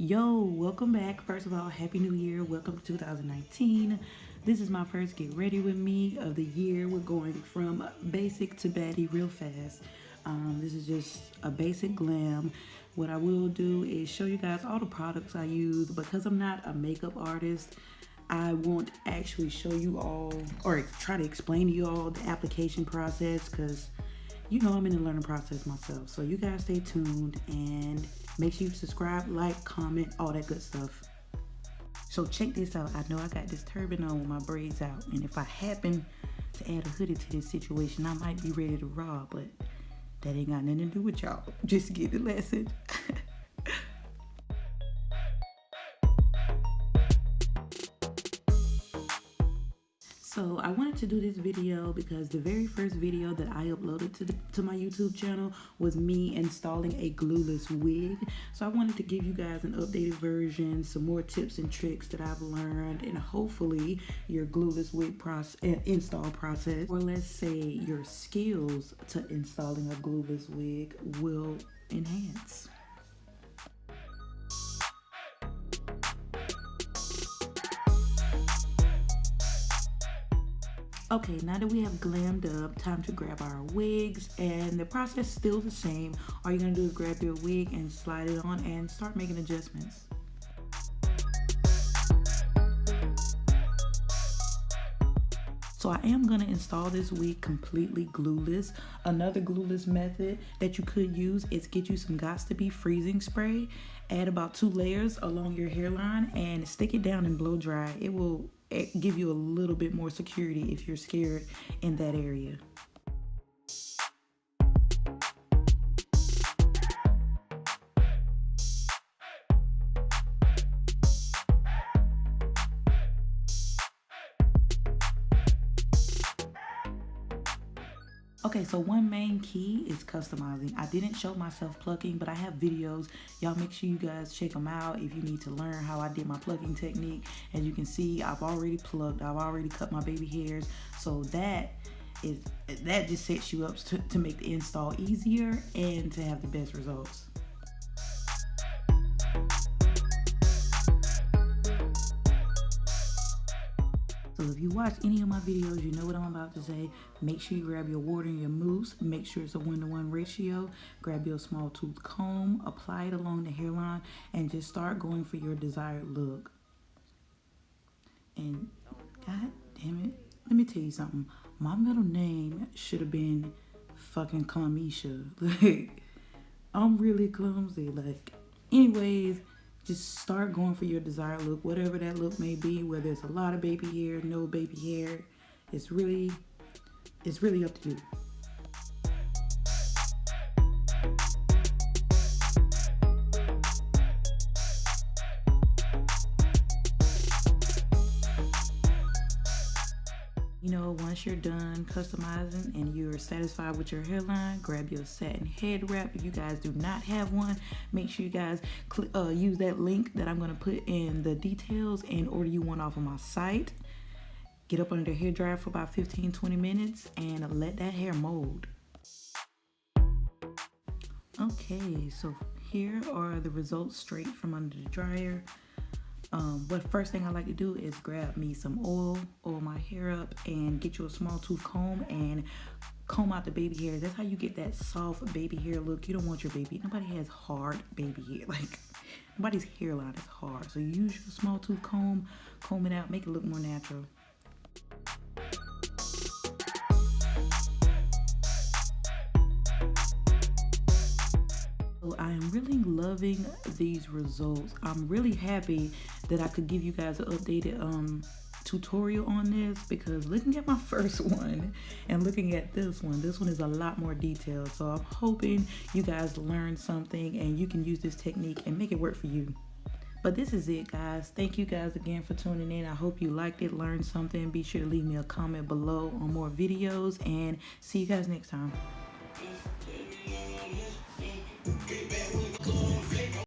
Yo, welcome back. First of all, Happy New Year. Welcome to 2019. This is my first Get Ready With Me of the year. We're going from basic to baddie real fast. This is just a basic glam. What I will do is show you guys all the products I use. Because I'm not a makeup artist, I won't actually show you all or try to explain to you all the application process because you know I'm in the learning process myself. So you guys stay tuned and make sure you subscribe, like, comment, all that good stuff. So check this out. I know I got this turban on with my braids out, and if I happen to add a hoodie to this situation, I might be ready to rob, but that ain't got nothing to do with y'all. Just get the lesson. So I wanted to do this video because the very first video that I uploaded to my YouTube channel was me installing a glueless wig. So I wanted to give you guys an updated version, some more tips and tricks that I've learned, and hopefully your glueless wig install process, or let's say your skills to installing a glueless wig, will enhance. Okay, now that we have glammed up, time to grab our wigs, and the process is still the same. All you're gonna do is grab your wig and slide it on and start making adjustments. So I am gonna install this wig completely glueless. Another glueless method that you could use is get you some Gots to Be freezing spray, add about 2 layers along your hairline and stick it down and blow dry. It will give you a little bit more security if you're scared in that area. Okay, so one main key is customizing. I didn't show myself plucking, but I have videos. Y'all make sure you guys check them out if you need to learn how I did my plucking technique. As you can see, I've already plucked, I've already cut my baby hairs. So that just sets you up to make the install easier and to have the best results. So if you watch any of my videos, you know what I'm about to say. Make sure you grab your water and your mousse. Make sure it's a 1-to-1 ratio. Grab your small tooth comb, apply it along the hairline, and just start going for your desired look. And god damn it, let me tell you something. My middle name should have been fucking Clumisha. Like, I'm really clumsy. Like, anyways, just start going for your desired look, whatever that look may be, whether it's a lot of baby hair, no baby hair. It's really up to you. You know, once you're done customizing and you're satisfied with your hairline, grab your satin head wrap. If you guys do not have one, make sure you guys use that link that I'm going to put in the details and order you one off of my site. Get up under the hair dryer for about 15-20 minutes and let that hair mold. Okay, so here are the results straight from under the dryer. But first thing I like to do is grab me some oil my hair up, and get you a small tooth comb and comb out the baby hair. That's how you get that soft baby hair look. You don't want your baby, nobody has hard baby hair. Like, nobody's hairline is hard. So you use your small tooth comb it out, make it look more natural. I am really loving these results. I'm really happy that I could give you guys an updated tutorial on this, because looking at my first one and looking at this one is a lot more detailed. So I'm hoping you guys learned something and you can use this technique and make it work for you. But this is it, guys. Thank you guys again for tuning in. I hope you liked it, learned something. Be sure to leave me a comment below on more videos, and see you guys next time.